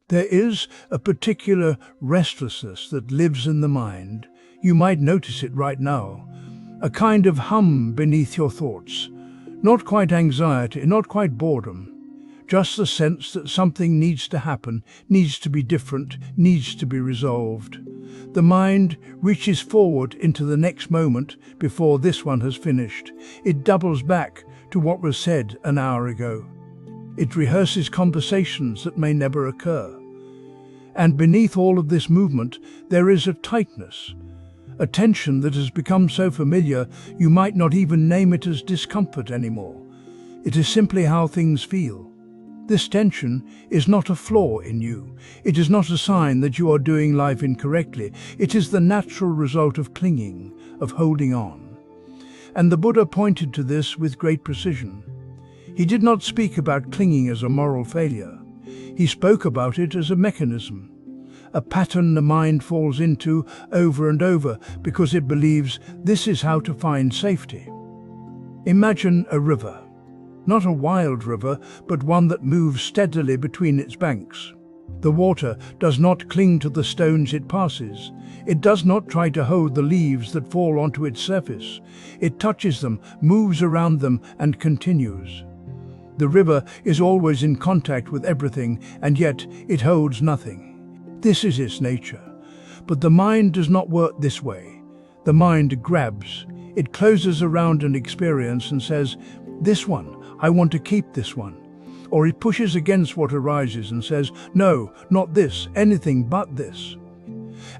There is a particular restlessness that lives in the mind. You might notice it right now. A kind of hum beneath your thoughts. Not quite anxiety, not quite boredom. Just the sense that something needs to happen, needs to be different, needs to be resolved. The mind reaches forward into the next moment before this one has finished. It doubles back to what was said an hour ago. It rehearses conversations that may never occur. And beneath all of this movement, there is a tightness, a tension that has become so familiar you might not even name it as discomfort anymore. It is simply how things feel. This tension is not a flaw in you. It is not a sign that you are doing life incorrectly. It is the natural result of clinging, of holding on. And the Buddha pointed to this with great precision. He did not speak about clinging as a moral failure. He spoke about it as a mechanism, a pattern the mind falls into over and over because it believes this is how to find safety. Imagine a river. Not a wild river, but one that moves steadily between its banks. The water does not cling to the stones it passes. It does not try to hold the leaves that fall onto its surface. It touches them, moves around them, and continues. The river is always in contact with everything, and yet it holds nothing. This is its nature. But the mind does not work this way. The mind grabs. It closes around an experience and says, "This one, I want to keep this one." Or it pushes against what arises and says, "No, not this, anything but this."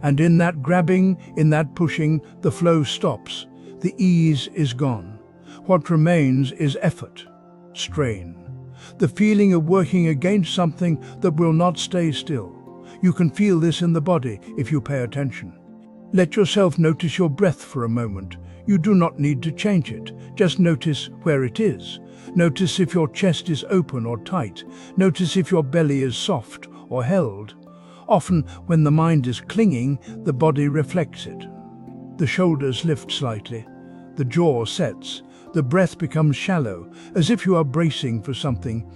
And in that grabbing, in that pushing, the flow stops. The ease is gone. What remains is effort, strain, the feeling of working against something that will not stay still. You can feel this in the body if you pay attention. Let yourself notice your breath for a moment. You do not need to change it. Just notice where it is. Notice if your chest is open or tight. Notice if your belly is soft or held. Often, when the mind is clinging, the body reflects it. The shoulders lift slightly. The jaw sets. The breath becomes shallow, as if you are bracing for something.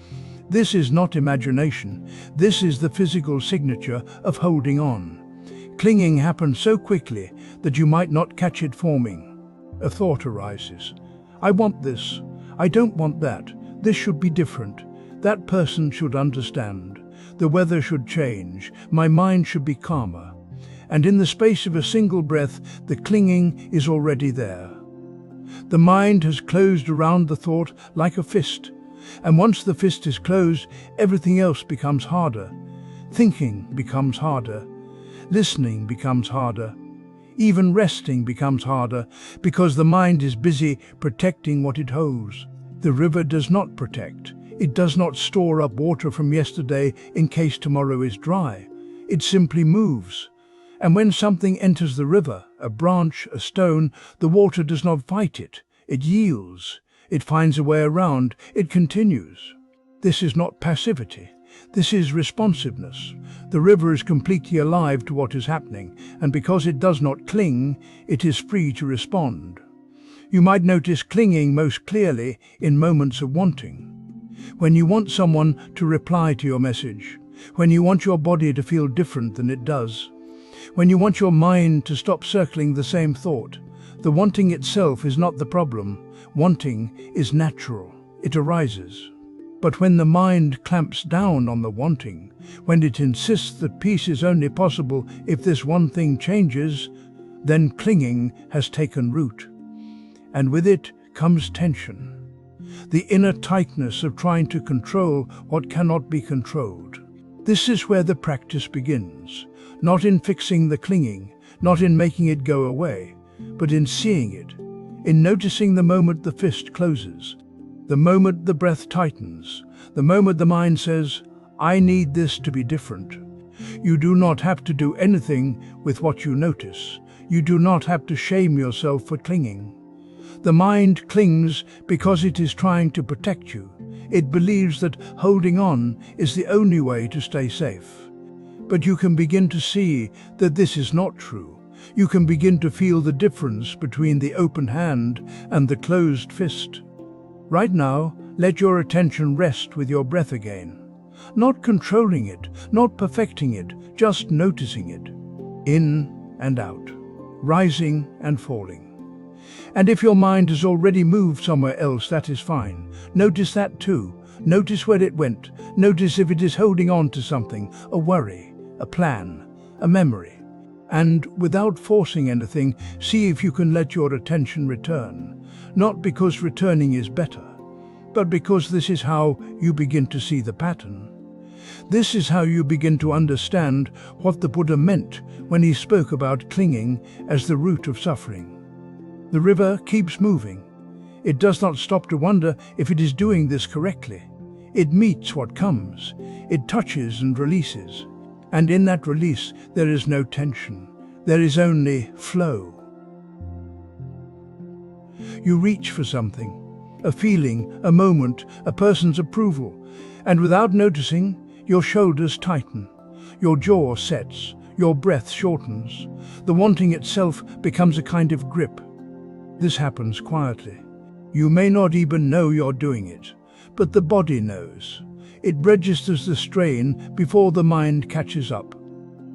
This is not imagination. This is the physical signature of holding on. Clinging happens so quickly that you might not catch it forming. A thought arises. I want this. I don't want that. This should be different. That person should understand. The weather should change. My mind should be calmer. And in the space of a single breath, the clinging is already there. The mind has closed around the thought like a fist. And once the fist is closed, everything else becomes harder. Thinking becomes harder. Listening becomes harder. Even resting becomes harder because the mind is busy protecting what it holds. The river does not protect. It does not store up water from yesterday in case tomorrow is dry. It simply moves. And when something enters the river, a branch, a stone, the water does not fight it. It yields. It finds a way around. It continues. This is not passivity. This is responsiveness. The river is completely alive to what is happening, and because it does not cling, it is free to respond. You might notice clinging most clearly in moments of wanting. When you want someone to reply to your message, when you want your body to feel different than it does, when you want your mind to stop circling the same thought. The wanting itself is not the problem. Wanting is natural. It arises. But when the mind clamps down on the wanting, when it insists that peace is only possible if this one thing changes, then clinging has taken root. And with it comes tension. The inner tightness of trying to control what cannot be controlled. This is where the practice begins. Not in fixing the clinging, not in making it go away, but in seeing it, in noticing the moment the fist closes, the moment the breath tightens, the moment the mind says, "I need this to be different." You do not have to do anything with what you notice. You do not have to shame yourself for clinging. The mind clings because it is trying to protect you. It believes that holding on is the only way to stay safe. But you can begin to see that this is not true. You can begin to feel the difference between the open hand and the closed fist. Right now, let your attention rest with your breath again. not controlling it, not perfecting it, just noticing it. In and out, rising and falling. And if your mind has already moved somewhere else, that is fine. Notice that too. Notice where it went. Notice if it is holding on to something, a worry, a plan, a memory. And without forcing anything, see if you can let your attention return. Not because returning is better, but because this is how you begin to see the pattern. This is how you begin to understand what the Buddha meant when he spoke about clinging as the root of suffering. The river keeps moving. It does not stop to wonder if it is doing this correctly. It meets what comes. It touches and releases. And in that release, there is no tension. There is only flow. You reach for something, a feeling, a moment, a person's approval, and without noticing, your shoulders tighten, your jaw sets, your breath shortens. The wanting itself becomes a kind of grip. This happens quietly. You may not even know you're doing it, but the body knows. It registers the strain before the mind catches up.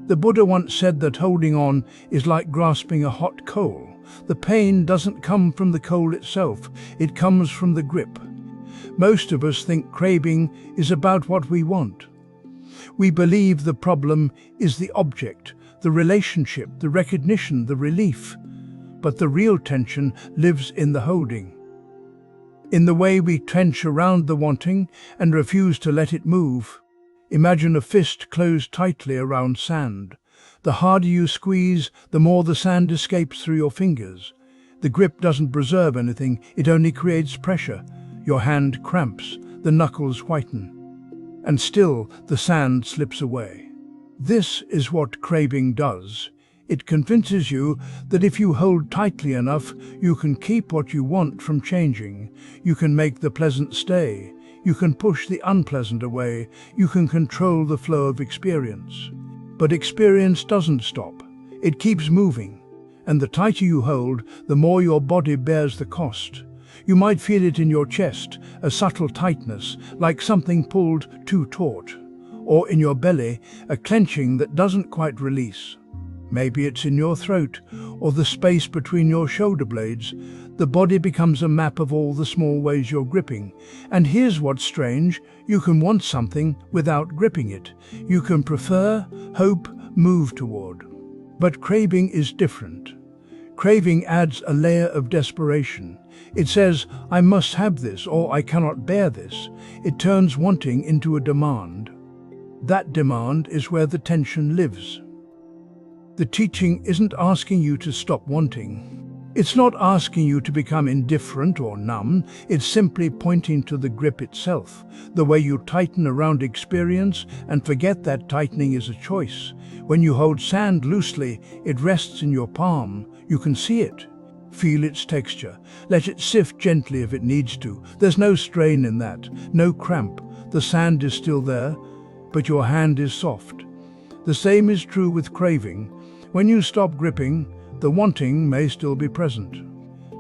The Buddha once said that holding on is like grasping a hot coal. The pain doesn't come from the coal itself, it comes from the grip. Most of us think craving is about what we want. We believe the problem is the object, the relationship, the recognition, the relief. But the real tension lives in the holding. In the way we trench around the wanting and refuse to let it move. Imagine a fist closed tightly around sand. The harder you squeeze, the more the sand escapes through your fingers. The grip doesn't preserve anything, it only creates pressure. Your hand cramps, the knuckles whiten, and still the sand slips away. This is what craving does. It convinces you that if you hold tightly enough, you can keep what you want from changing. You can make the pleasant stay. You can push the unpleasant away. You can control the flow of experience. But experience doesn't stop. It keeps moving. And the tighter you hold, the more your body bears the cost. You might feel it in your chest, a subtle tightness, like something pulled too taut. Or in your belly, a clenching that doesn't quite release. Maybe it's in your throat, or the space between your shoulder blades. The body becomes a map of all the small ways you're gripping. And here's what's strange, you can want something without gripping it. You can prefer, hope, move toward. But craving is different. Craving adds a layer of desperation. It says, I must have this, or I cannot bear this. It turns wanting into a demand. That demand is where the tension lives. The teaching isn't asking you to stop wanting. It's not asking you to become indifferent or numb. It's simply pointing to the grip itself, the way you tighten around experience and forget that tightening is a choice. When you hold sand loosely, it rests in your palm. You can see it. Feel its texture. Let it sift gently if it needs to. There's no strain in that, no cramp. The sand is still there, but your hand is soft. The same is true with craving. When you stop gripping, the wanting may still be present,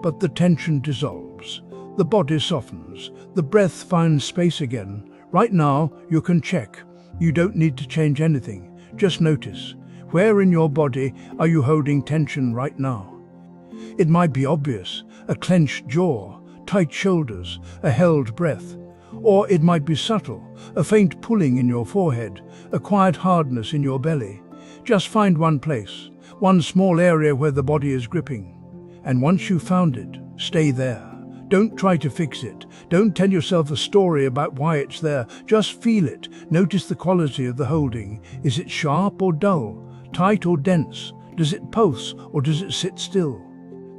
but the tension dissolves. The body softens. The breath finds space again. Right now, you can check. You don't need to change anything. Just notice. Where in your body are you holding tension right now? It might be obvious, a clenched jaw, tight shoulders, a held breath. Or it might be subtle, a faint pulling in your forehead, a quiet hardness in your belly. Just find one place, one small area where the body is gripping. And once you've found it, stay there. Don't try to fix it. Don't tell yourself a story about why it's there. Just feel it. Notice the quality of the holding. Is it sharp or dull? Tight or dense? Does it pulse or does it sit still?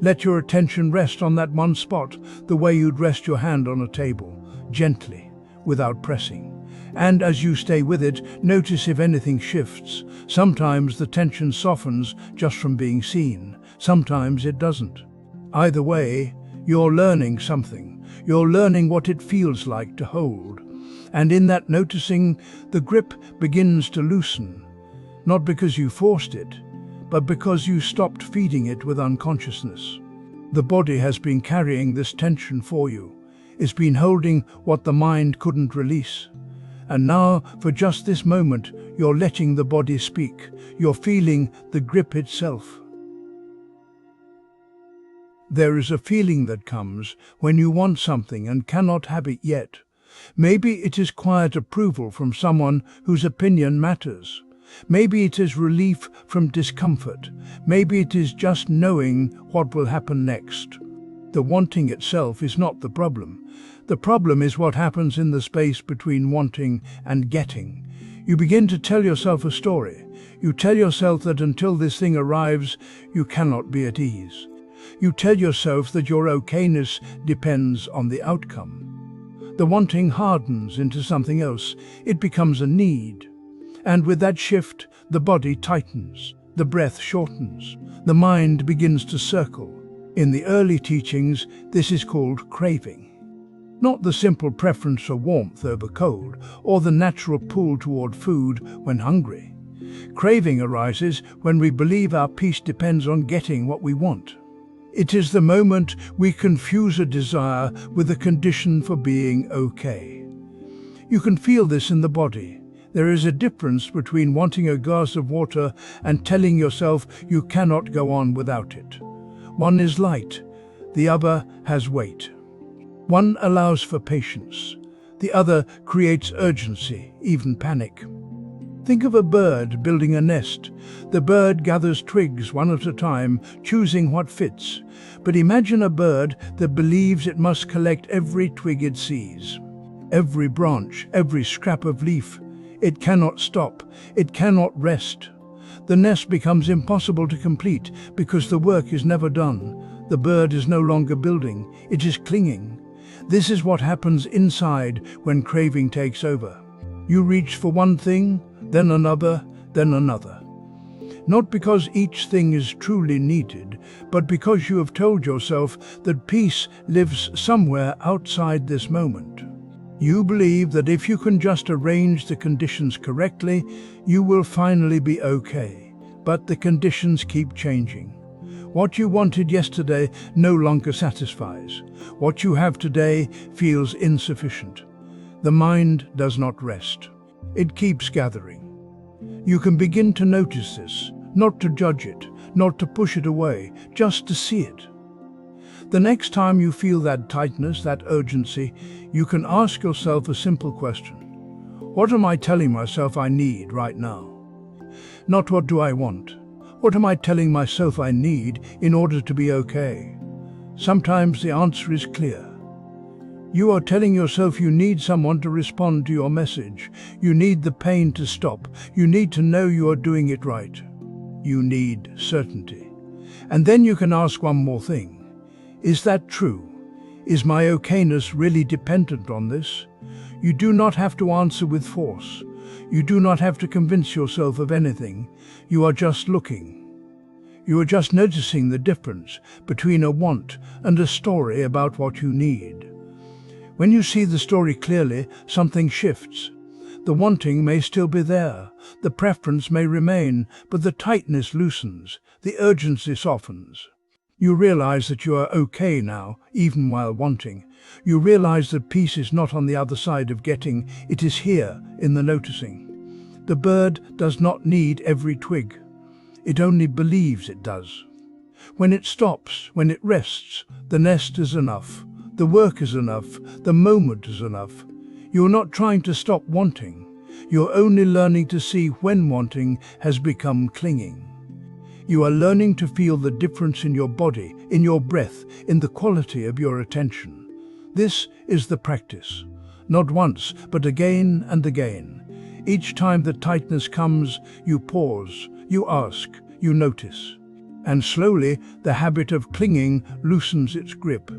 Let your attention rest on that one spot, the way you'd rest your hand on a table, gently, without pressing. And as you stay with it, notice if anything shifts. Sometimes the tension softens just from being seen. Sometimes it doesn't. Either way, you're learning something. You're learning what it feels like to hold. And in that noticing, the grip begins to loosen. Not because you forced it, but because you stopped feeding it with unconsciousness. The body has been carrying this tension for you. It's been holding what the mind couldn't release. And now, for just this moment, you're letting the body speak. You're feeling the grip itself. There is a feeling that comes when you want something and cannot have it yet. Maybe it is quiet approval from someone whose opinion matters. Maybe it is relief from discomfort. Maybe it is just knowing what will happen next. The wanting itself is not the problem. The problem is what happens in the space between wanting and getting. You begin to tell yourself a story. You tell yourself that until this thing arrives, you cannot be at ease. You tell yourself that your okayness depends on the outcome. The wanting hardens into something else. It becomes a need. And with that shift, the body tightens, the breath shortens, the mind begins to circle. In the early teachings, this is called craving. Not the simple preference for warmth over cold, or the natural pull toward food when hungry. Craving arises when we believe our peace depends on getting what we want. It is the moment we confuse a desire with a condition for being okay. You can feel this in the body. There is a difference between wanting a glass of water and telling yourself you cannot go on without it. One is light, the other has weight. One allows for patience, the other creates urgency, even panic. Think of a bird building a nest. The bird gathers twigs one at a time, choosing what fits. But imagine a bird that believes it must collect every twig it sees, every branch, every scrap of leaf. It cannot stop, it cannot rest. The nest becomes impossible to complete because the work is never done. The bird is no longer building, it is clinging. This is what happens inside when craving takes over. You reach for one thing, then another, then another. Not because each thing is truly needed, but because you have told yourself that peace lives somewhere outside this moment. You believe that if you can just arrange the conditions correctly, you will finally be okay. But the conditions keep changing. What you wanted yesterday no longer satisfies. What you have today feels insufficient. The mind does not rest. It keeps gathering. You can begin to notice this, not to judge it, not to push it away, just to see it. The next time you feel that tightness, that urgency, you can ask yourself a simple question. What am I telling myself I need right now? Not what do I want? What am I telling myself I need in order to be okay? Sometimes the answer is clear. You are telling yourself you need someone to respond to your message. You need the pain to stop. You need to know you are doing it right. You need certainty. And then you can ask one more thing. Is that true? Is my okayness really dependent on this? You do not have to answer with force. You do not have to convince yourself of anything. You are just looking. You are just noticing the difference between a want and a story about what you need. When you see the story clearly, something shifts. The wanting may still be there, the preference may remain, but the tightness loosens, the urgency softens. You realize that you are okay now, even while wanting. You realize that peace is not on the other side of getting, it is here, in the noticing. The bird does not need every twig. It only believes it does. When it stops, when it rests, the nest is enough. The work is enough. The moment is enough. You are not trying to stop wanting. You are only learning to see when wanting has become clinging. You are learning to feel the difference in your body, in your breath, in the quality of your attention. This is the practice. Not once, but again and again. Each time the tightness comes, you pause, you ask, you notice. And slowly, the habit of clinging loosens its grip.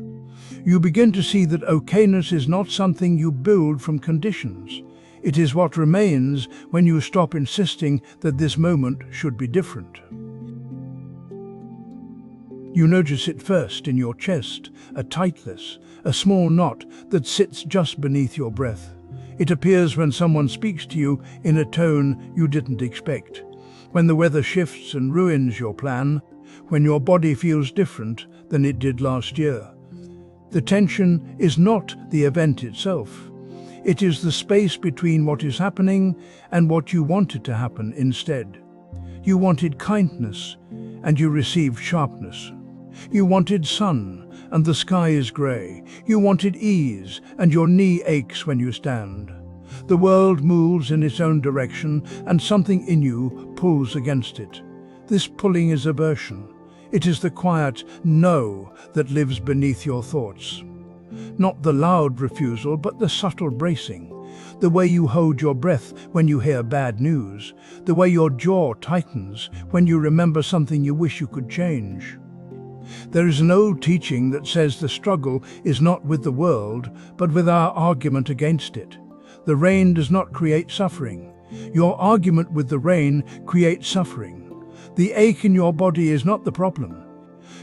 You begin to see that okayness is not something you build from conditions. It is what remains when you stop insisting that this moment should be different. You notice it first in your chest, a tightness, a small knot that sits just beneath your breath. It appears when someone speaks to you in a tone you didn't expect, when the weather shifts and ruins your plan, when your body feels different than it did last year. The tension is not the event itself. It is the space between what is happening and what you wanted to happen instead. You wanted kindness, and you received sharpness. You wanted sun, and the sky is grey. You wanted ease, and your knee aches when you stand. The world moves in its own direction, and something in you pulls against it. This pulling is aversion. It is the quiet no that lives beneath your thoughts. Not the loud refusal, but the subtle bracing. The way you hold your breath when you hear bad news. The way your jaw tightens when you remember something you wish you could change. There is an old teaching that says the struggle is not with the world, but with our argument against it. The rain does not create suffering. Your argument with the rain creates suffering. The ache in your body is not the problem.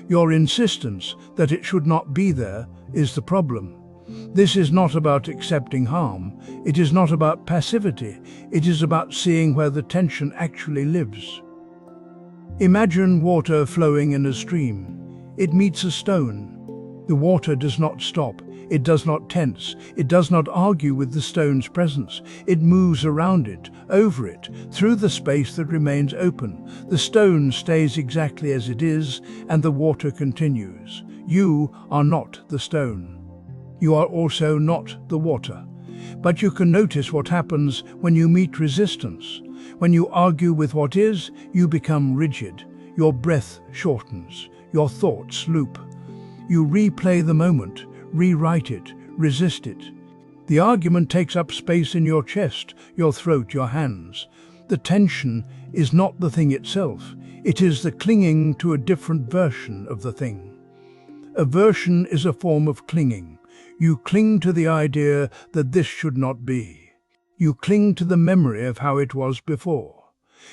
Your insistence that it should not be there is the problem. This is not about accepting harm. It is not about passivity. It is about seeing where the tension actually lives. Imagine water flowing in a stream. It meets a stone. The water does not stop. It does not tense. It does not argue with the stone's presence. It moves around it, over it, through the space that remains open. The stone stays exactly as it is, and the water continues. You are not the stone. You are also not the water. But you can notice what happens when you meet resistance. When you argue with what is, you become rigid. Your breath shortens. Your thoughts loop. You replay the moment, rewrite it, resist it. The argument takes up space in your chest, your throat, your hands. The tension is not the thing itself. It is the clinging to a different version of the thing. Aversion is a form of clinging. You cling to the idea that this should not be. You cling to the memory of how it was before.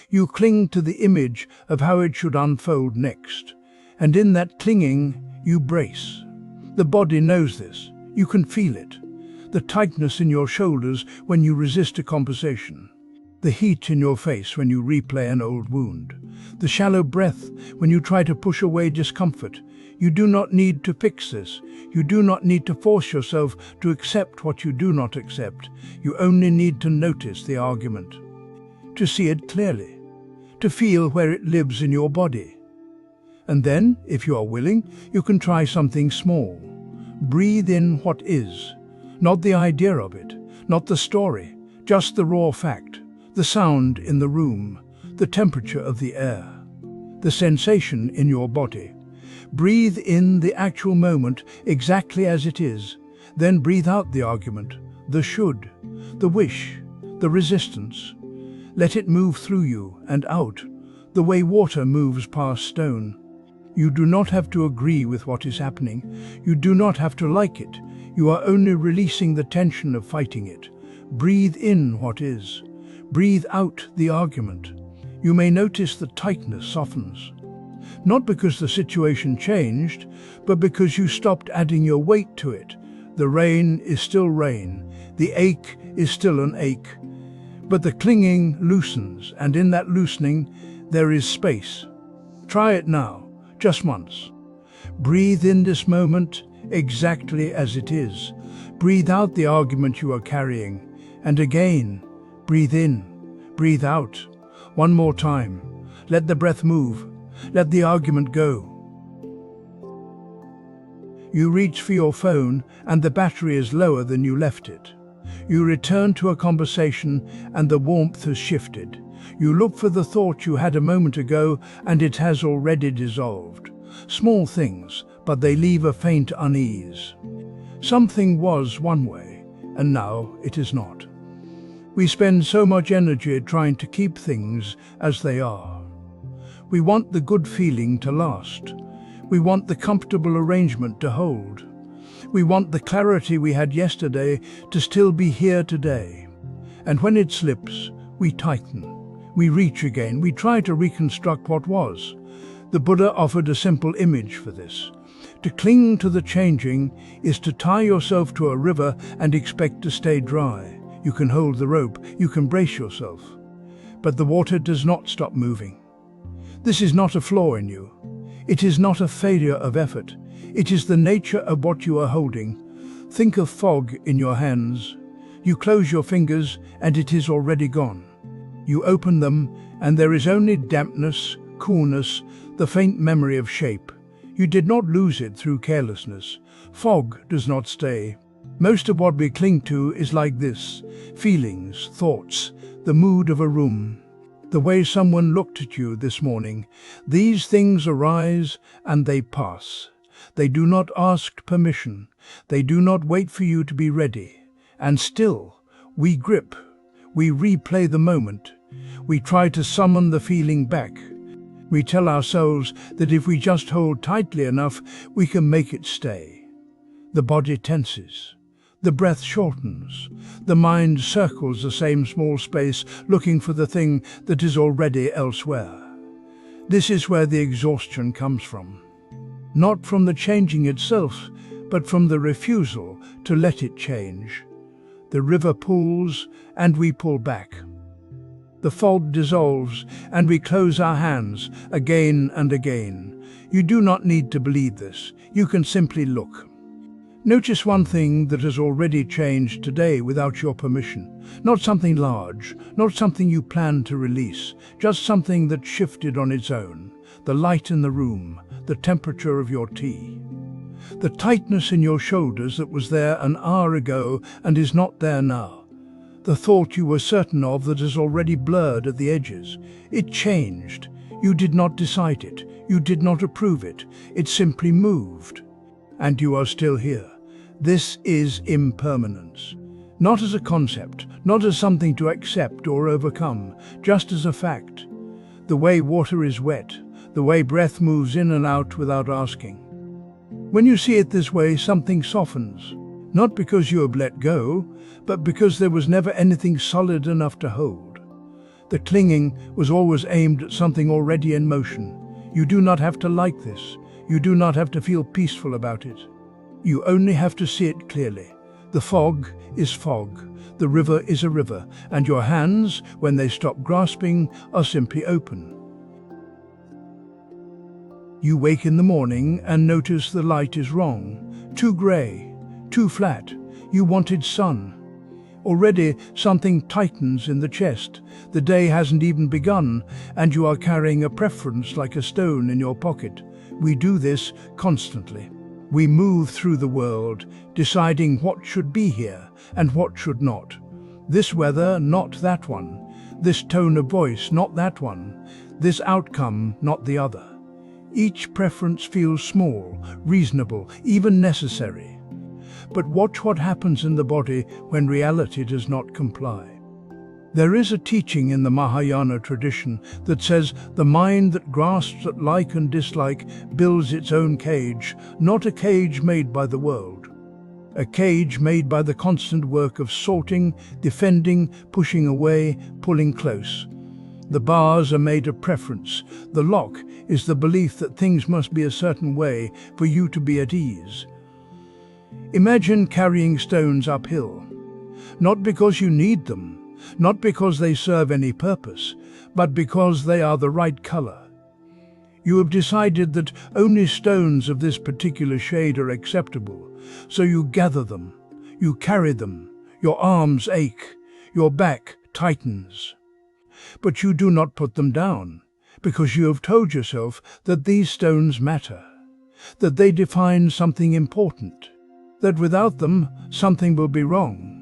You cling to the image of how it should unfold next. And in that clinging, you brace. The body knows this. You can feel it. The tightness in your shoulders when you resist a conversation. The heat in your face when you replay an old wound. The shallow breath when you try to push away discomfort. You do not need to fix this. You do not need to force yourself to accept what you do not accept. You only need to notice the argument. To see it clearly. To feel where it lives in your body. And then, if you are willing, you can try something small. Breathe in what is. Not the idea of it, not the story, just the raw fact. The sound in the room, the temperature of the air, the sensation in your body. Breathe in the actual moment exactly as it is. Then breathe out the argument, the should, the wish, the resistance. Let it move through you and out, the way water moves past stone. You do not have to agree with what is happening. You do not have to like it. You are only releasing the tension of fighting it. Breathe in what is. Breathe out the argument. You may notice the tightness softens. Not because the situation changed, but because you stopped adding your weight to it. The rain is still rain. The ache is still an ache. But the clinging loosens, and in that loosening, there is space. Try it now, just once. Breathe in this moment exactly as it is. Breathe out the argument you are carrying. And again, breathe in, breathe out. One more time. Let the breath move. Let the argument go. You reach for your phone and the battery is lower than you left it. You return to a conversation and the warmth has shifted. You look for the thought you had a moment ago and it has already dissolved. Small things, but they leave a faint unease. Something was one way, and now it is not. We spend so much energy trying to keep things as they are. We want the good feeling to last. We want the comfortable arrangement to hold. We want the clarity we had yesterday to still be here today. And when it slips, we tighten. We reach again. We try to reconstruct what was. The Buddha offered a simple image for this. To cling to the changing is to tie yourself to a river and expect to stay dry. You can hold the rope, you can brace yourself. But the water does not stop moving. This is not a flaw in you. It is not a failure of effort. It is the nature of what you are holding. Think of fog in your hands. You close your fingers and it is already gone. You open them and there is only dampness, coolness, the faint memory of shape. You did not lose it through carelessness. Fog does not stay. Most of what we cling to is like this: feelings, thoughts, the mood of a room, the way someone looked at you this morning. These things arise and they pass. They do not ask permission. They do not wait for you to be ready. And still, we grip. We replay the moment. We try to summon the feeling back. We tell ourselves that if we just hold tightly enough, we can make it stay. The body tenses. The breath shortens. The mind circles the same small space, looking for the thing that is already elsewhere. This is where the exhaustion comes from. Not from the changing itself, but from the refusal to let it change. The river pulls, and we pull back. The fog dissolves, and we close our hands again and again. You do not need to believe this. You can simply look. Notice one thing that has already changed today without your permission. Not something large, not something you planned to release, just something that shifted on its own. The light in the room, the temperature of your tea. The tightness in your shoulders that was there an hour ago and is not there now. The thought you were certain of that is already blurred at the edges. It changed. You did not decide it. You did not approve it. It simply moved. And you are still here. This is impermanence. Not as a concept, not as something to accept or overcome, just as a fact. The way water is wet, the way breath moves in and out without asking. When you see it this way, something softens. Not because you have let go, but because there was never anything solid enough to hold. The clinging was always aimed at something already in motion. You do not have to like this. You do not have to feel peaceful about it. You only have to see it clearly. The fog is fog. The river is a river. And your hands, when they stop grasping, are simply open. You wake in the morning and notice the light is wrong. Too grey, too flat. You wanted sun. Already something tightens in the chest. The day hasn't even begun, and you are carrying a preference like a stone in your pocket. We do this constantly. We move through the world, deciding what should be here and what should not. This weather, not that one. This tone of voice, not that one. This outcome, not the other. Each preference feels small, reasonable, even necessary. But watch what happens in the body when reality does not comply. There is a teaching in the Mahayana tradition that says the mind that grasps at like and dislike builds its own cage, not a cage made by the world. A cage made by the constant work of sorting, defending, pushing away, pulling close. The bars are made of preference. The lock is the belief that things must be a certain way for you to be at ease. Imagine carrying stones uphill, not because you need them, not because they serve any purpose, but because they are the right color. You have decided that only stones of this particular shade are acceptable, so you gather them, you carry them, your arms ache, your back tightens. But you do not put them down, because you have told yourself that these stones matter, that they define something important, that without them something will be wrong.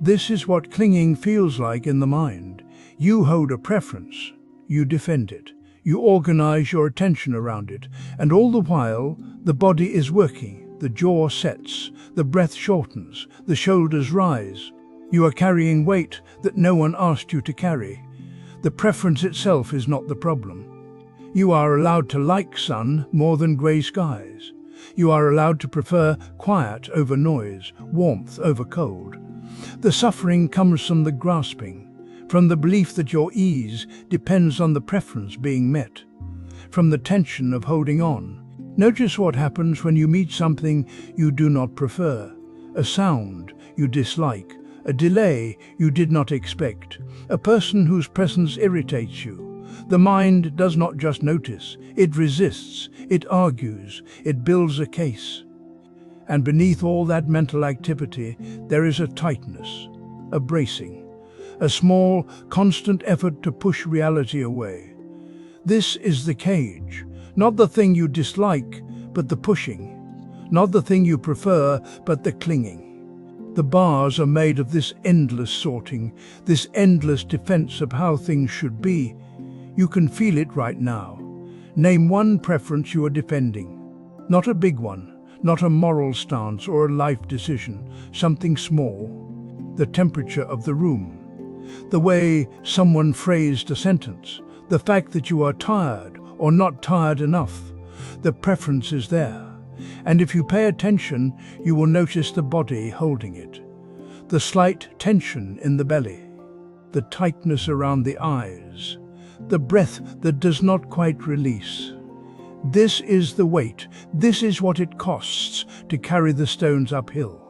This is what clinging feels like in the mind. You hold a preference, you defend it, you organize your attention around it, and all the while the body is working, the jaw sets, the breath shortens, the shoulders rise. You are carrying weight that no one asked you to carry. The preference itself is not the problem. You are allowed to like sun more than grey skies. You are allowed to prefer quiet over noise, warmth over cold. The suffering comes from the grasping, from the belief that your ease depends on the preference being met, from the tension of holding on. Notice what happens when you meet something you do not prefer, a sound you dislike, a delay you did not expect, a person whose presence irritates you. The mind does not just notice, it resists, it argues, it builds a case. And beneath all that mental activity, there is a tightness, a bracing, a small, constant effort to push reality away. This is the cage, not the thing you dislike, but the pushing, not the thing you prefer, but the clinging. The bars are made of this endless sorting, this endless defense of how things should be. You can feel it right now. Name one preference you are defending. Not a big one, not a moral stance or a life decision, something small. The temperature of the room, the way someone phrased a sentence, the fact that you are tired or not tired enough. The preference is there. And if you pay attention, you will notice the body holding it. The slight tension in the belly, the tightness around the eyes, the breath that does not quite release. This is the weight, this is what it costs to carry the stones uphill.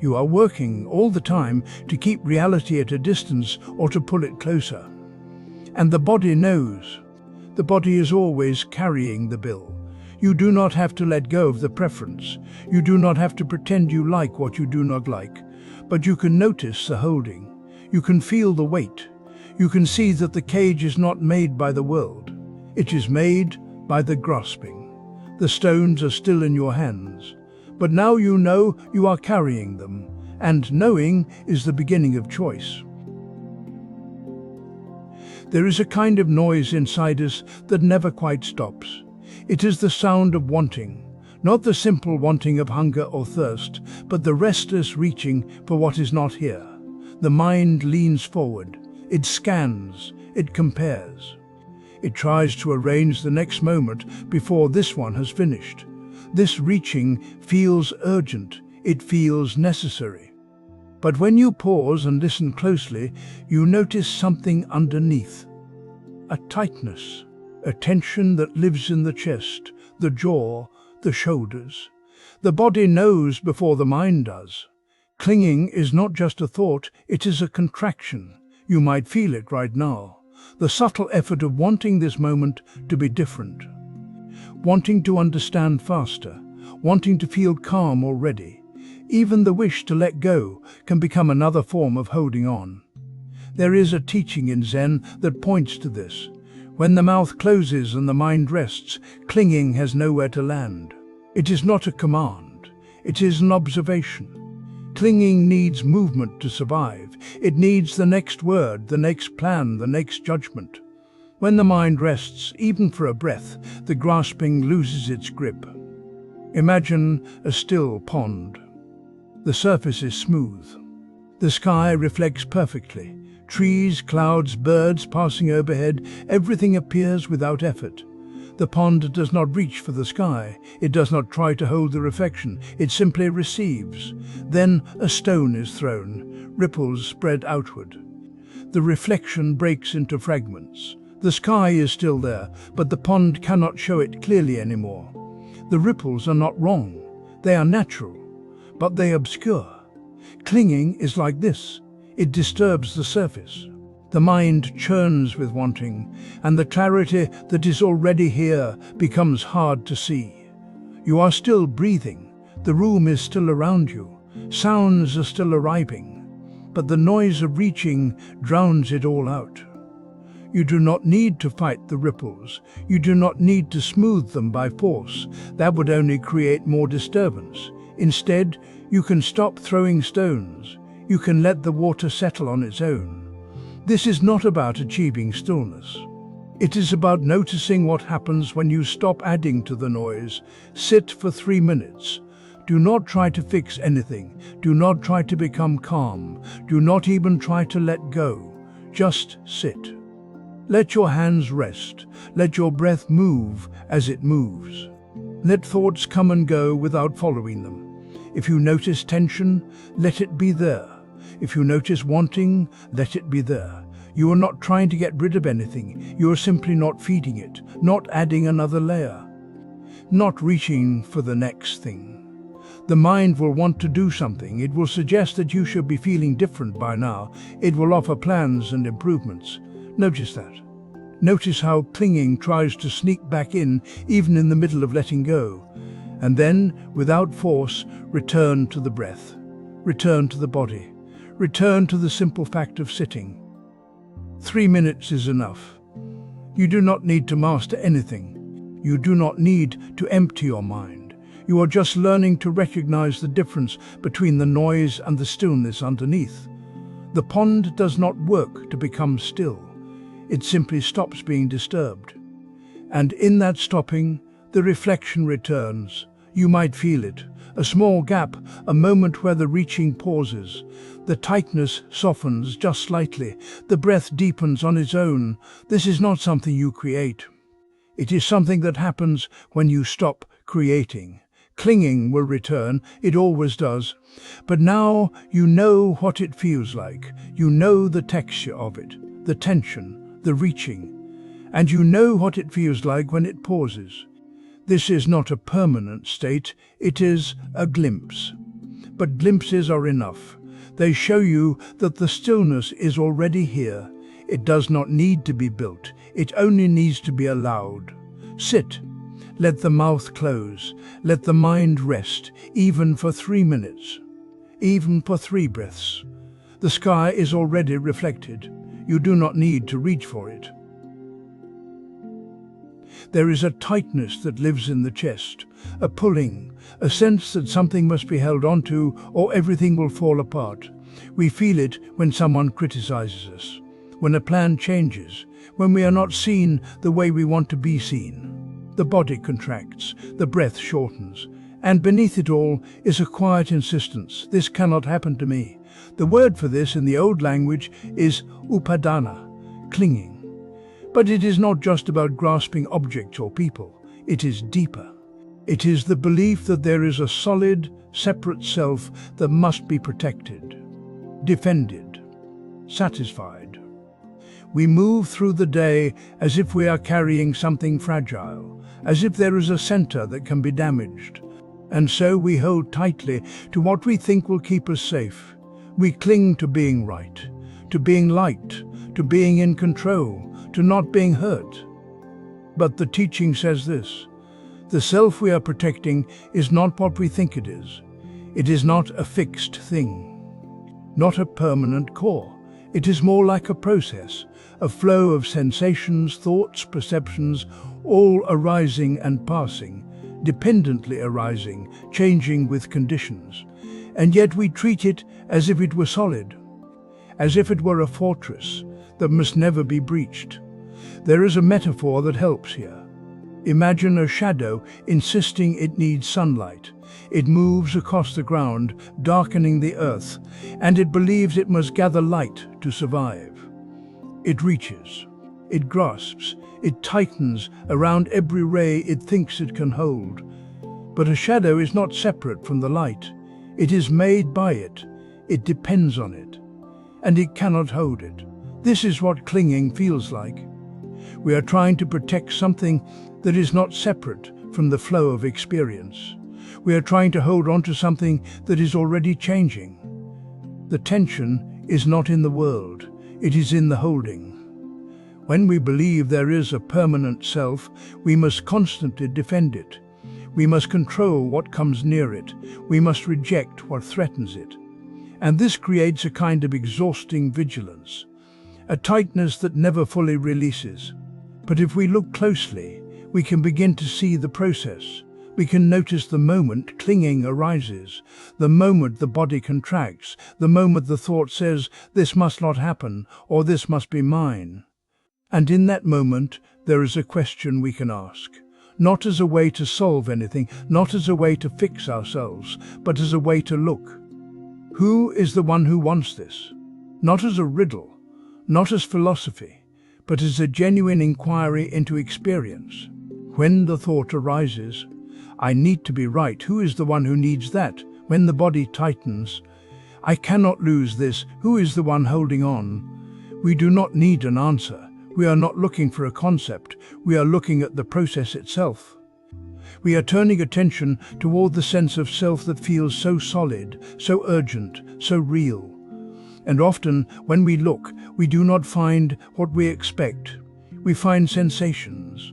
You are working all the time to keep reality at a distance or to pull it closer. And the body knows. The body is always carrying the bill. You do not have to let go of the preference. You do not have to pretend you like what you do not like. But you can notice the holding. You can feel the weight. You can see that the cage is not made by the world. It is made by the grasping. The stones are still in your hands. But now you know you are carrying them. And knowing is the beginning of choice. There is a kind of noise inside us that never quite stops. It is the sound of wanting, not the simple wanting of hunger or thirst, but the restless reaching for what is not here. The mind leans forward, it scans, it compares. It tries to arrange the next moment before this one has finished. This reaching feels urgent, it feels necessary. But when you pause and listen closely, you notice something underneath. A tightness. A tension that lives in the chest, the jaw, the shoulders. The body knows before the mind does. Clinging is not just a thought, it is a contraction. You might feel it right now. The subtle effort of wanting this moment to be different. Wanting to understand faster. Wanting to feel calm already. Even the wish to let go can become another form of holding on. There is a teaching in Zen that points to this. When the mouth closes and the mind rests, clinging has nowhere to land. It is not a command, it is an observation. Clinging needs movement to survive. It needs the next word, the next plan, the next judgment. When the mind rests, even for a breath, the grasping loses its grip. Imagine a still pond. The surface is smooth. The sky reflects perfectly. Trees, clouds, birds passing overhead, everything appears without effort. The pond does not reach for the sky. It does not try to hold the reflection. It simply receives. Then a stone is thrown. Ripples spread outward. The reflection breaks into fragments. The sky is still there, but the pond cannot show it clearly anymore. The ripples are not wrong. They are natural, but they obscure. Clinging is like this. It disturbs the surface. The mind churns with wanting, and the clarity that is already here becomes hard to see. You are still breathing. The room is still around you. Sounds are still arriving. But the noise of reaching drowns it all out. You do not need to fight the ripples. You do not need to smooth them by force. That would only create more disturbance. Instead, you can stop throwing stones. You can let the water settle on its own. This is not about achieving stillness. It is about noticing what happens when you stop adding to the noise. Sit for 3 minutes. Do not try to fix anything. Do not try to become calm. Do not even try to let go. Just sit. Let your hands rest. Let your breath move as it moves. Let thoughts come and go without following them. If you notice tension, let it be there. If you notice wanting, let it be there. You are not trying to get rid of anything. You are simply not feeding it, not adding another layer, not reaching for the next thing. The mind will want to do something. It will suggest that you should be feeling different by now. It will offer plans and improvements. Notice that. Notice how clinging tries to sneak back in, even in the middle of letting go. And then, without force, return to the breath. Return to the body. Return to the simple fact of sitting. 3 minutes is enough. You do not need to master anything. You do not need to empty your mind. You are just learning to recognize the difference between the noise and the stillness underneath. The pond does not work to become still. It simply stops being disturbed. And in that stopping, the reflection returns. You might feel it, a small gap, a moment where the reaching pauses. The tightness softens just slightly. The breath deepens on its own. This is not something you create. It is something that happens when you stop creating. Clinging will return, it always does. But now you know what it feels like. You know the texture of it, the tension, the reaching. And you know what it feels like when it pauses. This is not a permanent state, it is a glimpse. But glimpses are enough. They show you that the stillness is already here. It does not need to be built, it only needs to be allowed. Sit. Let the mouth close. Let the mind rest, even for 3 minutes. Even for 3 breaths. The sky is already reflected. You do not need to reach for it. There is a tightness that lives in the chest, a pulling, a sense that something must be held onto or everything will fall apart. We feel it when someone criticizes us, when a plan changes, when we are not seen the way we want to be seen. The body contracts, the breath shortens, and beneath it all is a quiet insistence. This cannot happen to me. The word for this in the old language is upadana, clinging. But it is not just about grasping objects or people. It is deeper. It is the belief that there is a solid, separate self that must be protected, defended, satisfied. We move through the day as if we are carrying something fragile, as if there is a center that can be damaged. And so we hold tightly to what we think will keep us safe. We cling to being right, to being liked, to being in control, to not being hurt. But the teaching says this: the self we are protecting is not what we think it is. It is not a fixed thing, not a permanent core. It is more like a process, a flow of sensations, thoughts, perceptions, all arising and passing, dependently arising, changing with conditions. And yet we treat it as if it were solid, as if it were a fortress that must never be breached. There is a metaphor that helps here. Imagine a shadow insisting it needs sunlight. It moves across the ground, darkening the earth, and it believes it must gather light to survive. It reaches, it grasps, it tightens around every ray it thinks it can hold. But a shadow is not separate from the light. It is made by it. It depends on it, and it cannot hold it. This is what clinging feels like. We are trying to protect something that is not separate from the flow of experience. We are trying to hold on to something that is already changing. The tension is not in the world, it is in the holding. When we believe there is a permanent self, we must constantly defend it. We must control what comes near it. We must reject what threatens it. And this creates a kind of exhausting vigilance, a tightness that never fully releases. But if we look closely, we can begin to see the process. We can notice the moment clinging arises, the moment the body contracts, the moment the thought says, "This must not happen," or "This must be mine." And in that moment, there is a question we can ask, not as a way to solve anything, not as a way to fix ourselves, but as a way to look. Who is the one who wants this? Not as a riddle, not as philosophy, but as a genuine inquiry into experience. When the thought arises, "I need to be right," who is the one who needs that? When the body tightens, "I cannot lose this," who is the one holding on? We do not need an answer. We are not looking for a concept. We are looking at the process itself. We are turning attention toward the sense of self that feels so solid, so urgent, so real. And often, when we look, we do not find what we expect. We find sensations.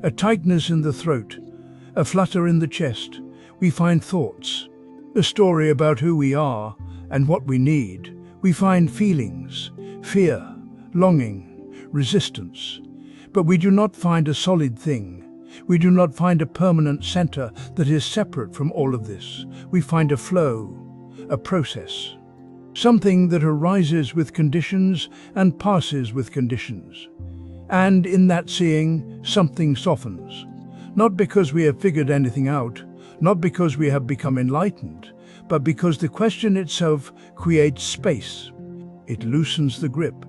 A tightness in the throat, a flutter in the chest. We find thoughts, a story about who we are and what we need. We find feelings, fear, longing, resistance. But we do not find a solid thing. We do not find a permanent center that is separate from all of this. We find a flow, a process. Something that arises with conditions and passes with conditions. And in that seeing, something softens. Not because we have figured anything out, not because we have become enlightened, but because the question itself creates space. It loosens the grip.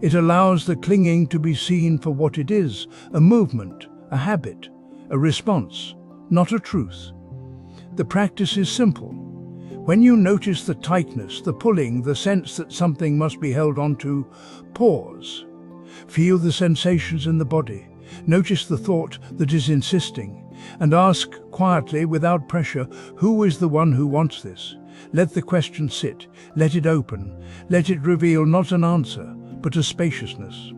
It allows the clinging to be seen for what it is, a movement, a habit, a response, not a truth. The practice is simple. When you notice the tightness, the pulling, the sense that something must be held onto, pause. Feel the sensations in the body. Notice the thought that is insisting, and ask quietly, without pressure, who is the one who wants this? Let the question sit. Let it open. Let it reveal not an answer, but a spaciousness.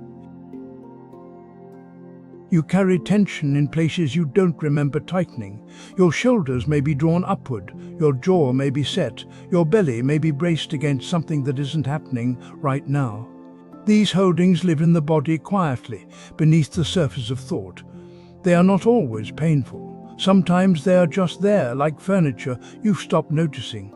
You carry tension in places you don't remember tightening. Your shoulders may be drawn upward, your jaw may be set, your belly may be braced against something that isn't happening right now. These holdings live in the body quietly, beneath the surface of thought. They are not always painful. Sometimes they are just there, like furniture you've stopped noticing.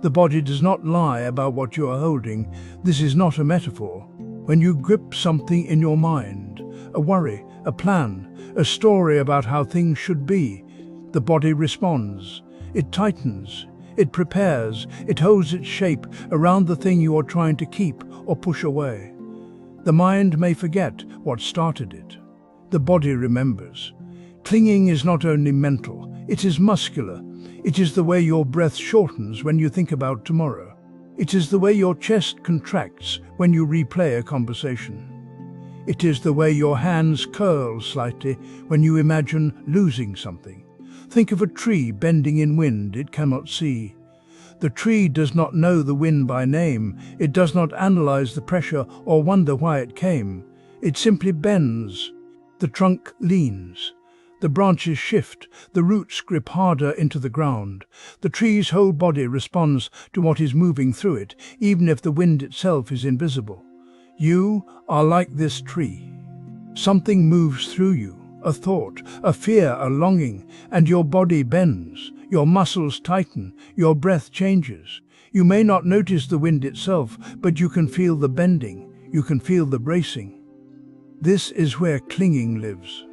The body does not lie about what you are holding. This is not a metaphor. When you grip something in your mind, a worry, a plan, a story about how things should be, the body responds. It tightens, it prepares, it holds its shape around the thing you are trying to keep or push away. The mind may forget what started it. The body remembers. Clinging is not only mental, it is muscular. It is the way your breath shortens when you think about tomorrow. It is the way your chest contracts when you replay a conversation. It is the way your hands curl slightly when you imagine losing something. Think of a tree bending in wind it cannot see. The tree does not know the wind by name. It does not analyze the pressure or wonder why it came. It simply bends. The trunk leans. The branches shift. The roots grip harder into the ground. The tree's whole body responds to what is moving through it, even if the wind itself is invisible. You are like this tree. Something moves through you, a thought, a fear, a longing, and your body bends. Your muscles tighten, your breath changes. You may not notice the wind itself, but you can feel the bending, you can feel the bracing. This is where clinging lives.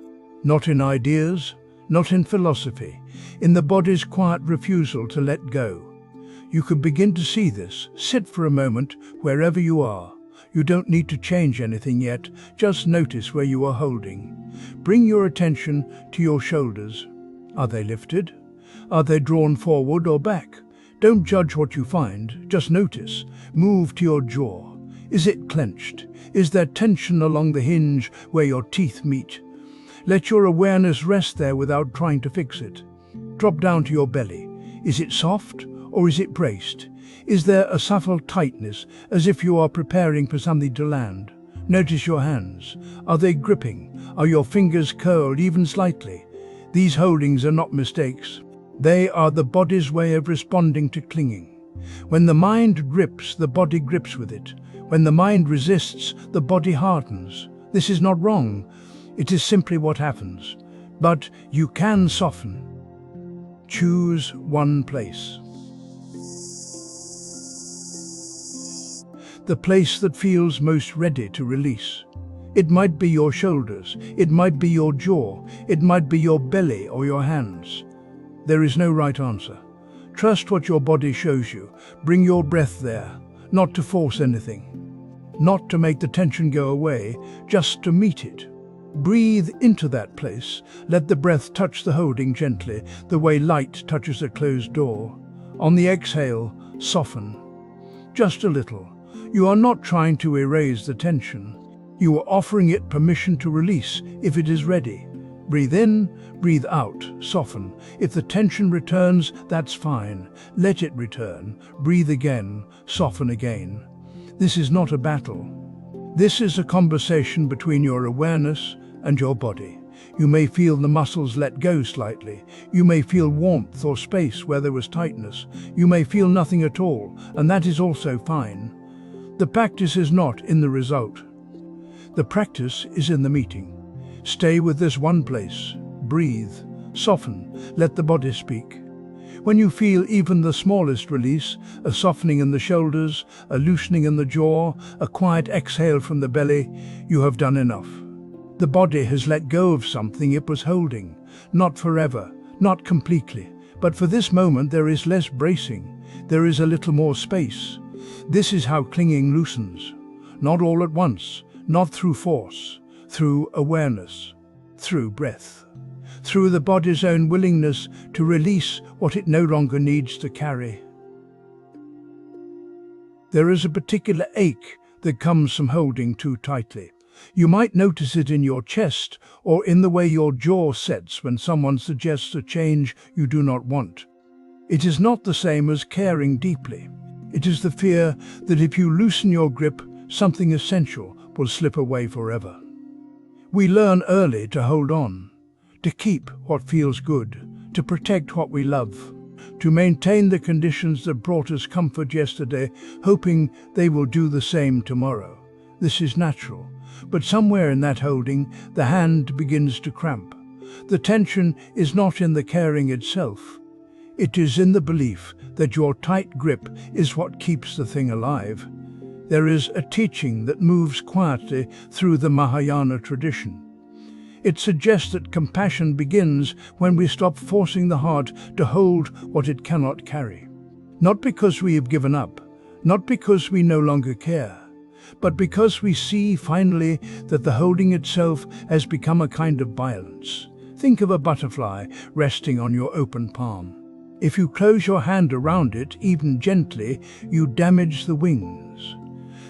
Not in ideas, not in philosophy, in the body's quiet refusal to let go. You could begin to see this. Sit for a moment wherever you are. You don't need to change anything yet, just notice where you are holding. Bring your attention to your shoulders. Are they lifted? Are they drawn forward or back? Don't judge what you find, just notice. Move to your jaw. Is it clenched? Is there tension along the hinge where your teeth meet? Let your awareness rest there without trying to fix it. Drop down to your belly. Is it soft or is it braced? Is there a subtle tightness, as if you are preparing for something to land? Notice your hands. Are they gripping? Are your fingers curled even slightly? These holdings are not mistakes. They are the body's way of responding to clinging. When the mind grips, the body grips with it. When the mind resists, the body hardens. This is not wrong. It is simply what happens. But you can soften. Choose one place. The place that feels most ready to release. It might be your shoulders, it might be your jaw, it might be your belly or your hands. There is no right answer. Trust what your body shows you. Bring your breath there, not to force anything, not to make the tension go away, just to meet it. Breathe into that place. Let the breath touch the holding gently, the way light touches a closed door. On the exhale, soften. Just a little. You are not trying to erase the tension. You are offering it permission to release if it is ready. Breathe in, breathe out, soften. If the tension returns, that's fine. Let it return. Breathe again, soften again. This is not a battle. This is a conversation between your awareness and your body. You may feel the muscles let go slightly. You may feel warmth or space where there was tightness. You may feel nothing at all, and that is also fine. The practice is not in the result. The practice is in the meeting. Stay with this one place. Breathe. Soften. Let the body speak. When you feel even the smallest release, a softening in the shoulders, a loosening in the jaw, a quiet exhale from the belly, you have done enough. The body has let go of something it was holding. Not forever, not completely, but for this moment there is less bracing. There is a little more space. This is how clinging loosens. Not all at once, not through force, through awareness, through breath, through the body's own willingness to release what it no longer needs to carry. There is a particular ache that comes from holding too tightly. You might notice it in your chest or in the way your jaw sets when someone suggests a change you do not want. It is not the same as caring deeply. It is the fear that if you loosen your grip, something essential will slip away forever. We learn early to hold on, to keep what feels good, to protect what we love, to maintain the conditions that brought us comfort yesterday, hoping they will do the same tomorrow. This is natural, but somewhere in that holding, the hand begins to cramp. The tension is not in the caring itself. It is in the belief that your tight grip is what keeps the thing alive. There is a teaching that moves quietly through the Mahayana tradition. It suggests that compassion begins when we stop forcing the heart to hold what it cannot carry. Not because we have given up, not because we no longer care, but because we see finally that the holding itself has become a kind of violence. Think of a butterfly resting on your open palm. If you close your hand around it, even gently, you damage the wings.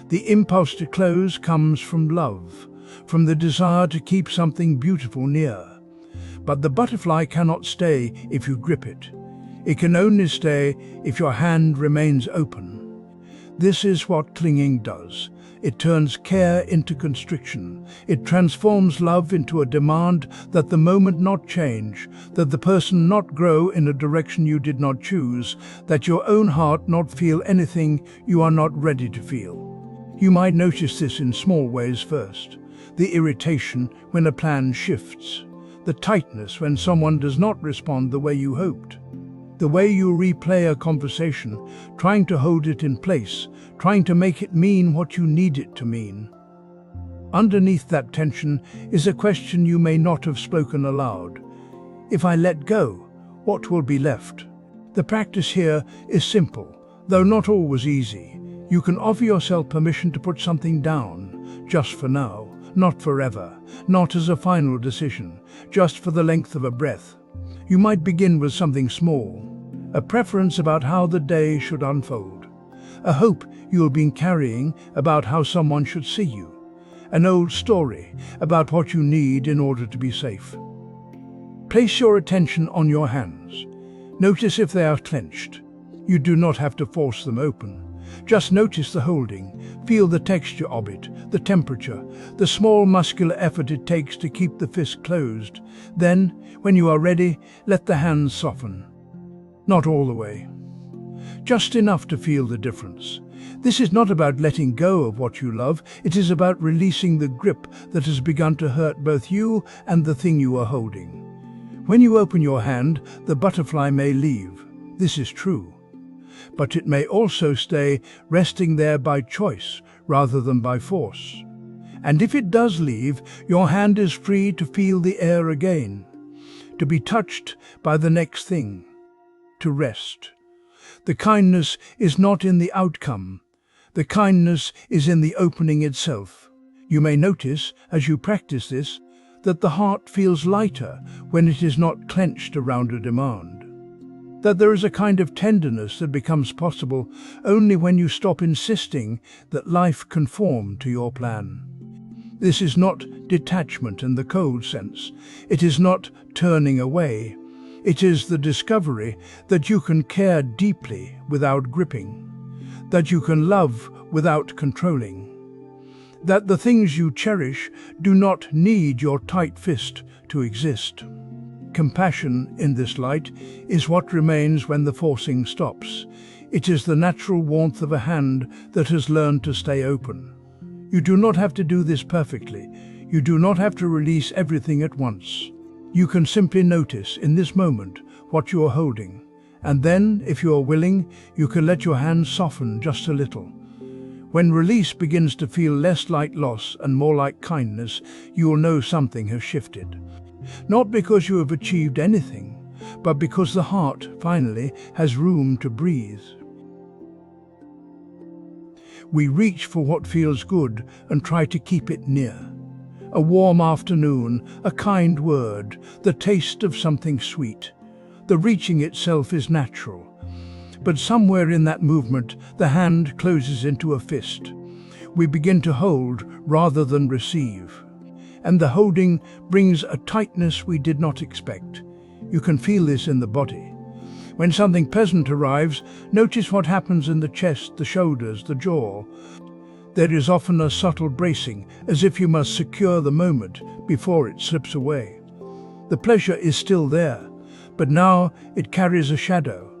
The impulse to close comes from love, from the desire to keep something beautiful near. But the butterfly cannot stay if you grip it. It can only stay if your hand remains open. This is what clinging does. It turns care into constriction. It transforms love into a demand that the moment not change, that the person not grow in a direction you did not choose, that your own heart not feel anything you are not ready to feel. You might notice this in small ways first. The irritation when a plan shifts. The tightness when someone does not respond the way you hoped. The way you replay a conversation, trying to hold it in place, trying to make it mean what you need it to mean. Underneath that tension is a question you may not have spoken aloud. If I let go, what will be left? The practice here is simple, though not always easy. You can offer yourself permission to put something down, just for now, not forever, not as a final decision, just for the length of a breath. You might begin with something small, a preference about how the day should unfold, a hope you have been carrying about how someone should see you, an old story about what you need in order to be safe. Place your attention on your hands. Notice if they are clenched. You do not have to force them open. Just notice the holding, feel the texture of it, the temperature, the small muscular effort it takes to keep the fist closed. Then, when you are ready, let the hands soften. Not all the way. Just enough to feel the difference. This is not about letting go of what you love, it is about releasing the grip that has begun to hurt both you and the thing you are holding. When you open your hand, the butterfly may leave. This is true. But it may also stay resting there by choice rather than by force. And if it does leave, your hand is free to feel the air again, to be touched by the next thing, to rest. The kindness is not in the outcome. The kindness is in the opening itself. You may notice, as you practice this, that the heart feels lighter when it is not clenched around a demand. That there is a kind of tenderness that becomes possible only when you stop insisting that life conform to your plan. This is not detachment in the cold sense. It is not turning away. It is the discovery that you can care deeply without gripping, that you can love without controlling, that the things you cherish do not need your tight fist to exist. Compassion, in this light, is what remains when the forcing stops. It is the natural warmth of a hand that has learned to stay open. You do not have to do this perfectly. You do not have to release everything at once. You can simply notice in this moment what you are holding. And then, if you are willing, you can let your hand soften just a little. When release begins to feel less like loss and more like kindness, you will know something has shifted. Not because you have achieved anything, but because the heart, finally, has room to breathe. We reach for what feels good and try to keep it near. A warm afternoon, a kind word, the taste of something sweet. The reaching itself is natural. But somewhere in that movement, the hand closes into a fist. We begin to hold rather than receive. And the holding brings a tightness we did not expect. You can feel this in the body. When something pleasant arrives, notice what happens in the chest, the shoulders, the jaw. There is often a subtle bracing, as if you must secure the moment before it slips away. The pleasure is still there, but now it carries a shadow.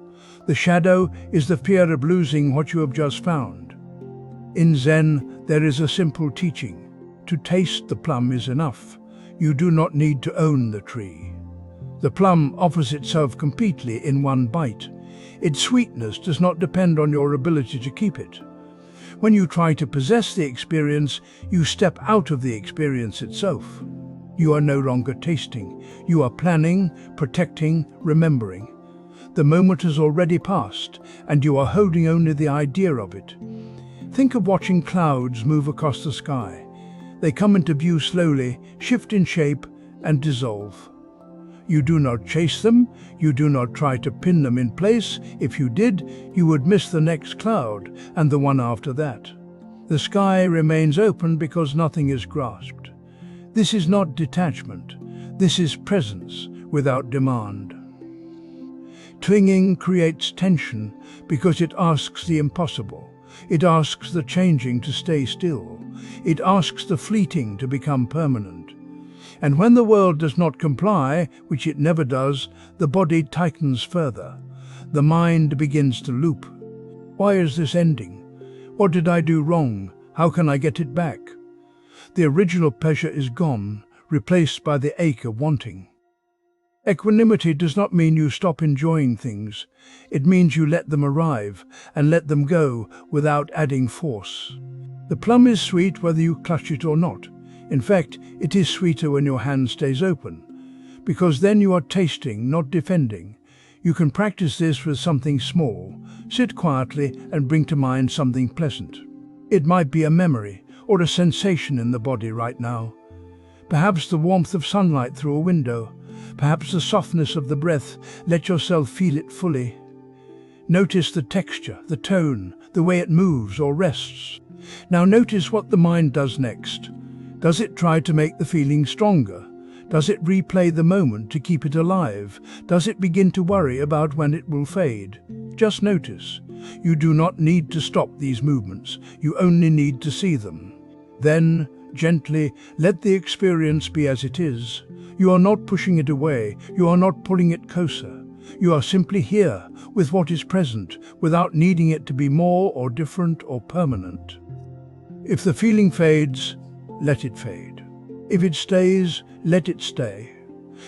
The shadow is the fear of losing what you have just found. In Zen, there is a simple teaching. To taste the plum is enough. You do not need to own the tree. The plum offers itself completely in one bite. Its sweetness does not depend on your ability to keep it. When you try to possess the experience, you step out of the experience itself. You are no longer tasting. You are planning, protecting, remembering. The moment has already passed, and you are holding only the idea of it. Think of watching clouds move across the sky. They come into view slowly, shift in shape, and dissolve. You do not chase them, you do not try to pin them in place. If you did, you would miss the next cloud, and the one after that. The sky remains open because nothing is grasped. This is not detachment. This is presence without demand. Clinging creates tension because it asks the impossible. It asks the changing to stay still. It asks the fleeting to become permanent. And when the world does not comply, which it never does, the body tightens further. The mind begins to loop. Why is this ending? What did I do wrong? How can I get it back? The original pleasure is gone, replaced by the ache of wanting. Equanimity does not mean you stop enjoying things. It means you let them arrive and let them go without adding force. The plum is sweet whether you clutch it or not. In fact, it is sweeter when your hand stays open, because then you are tasting, not defending. You can practice this with something small. Sit quietly and bring to mind something pleasant. It might be a memory or a sensation in the body right now. Perhaps the warmth of sunlight through a window. Perhaps the softness of the breath. Let yourself feel it fully. Notice the texture, the tone, the way it moves or rests. Now notice what the mind does next. Does it try to make the feeling stronger? Does it replay the moment to keep it alive? Does it begin to worry about when it will fade? Just notice. You do not need to stop these movements. You only need to see them. Then, gently, let the experience be as it is. You are not pushing it away. You are not pulling it closer. You are simply here with what is present, without needing it to be more or different or permanent. If the feeling fades, let it fade. If it stays, let it stay.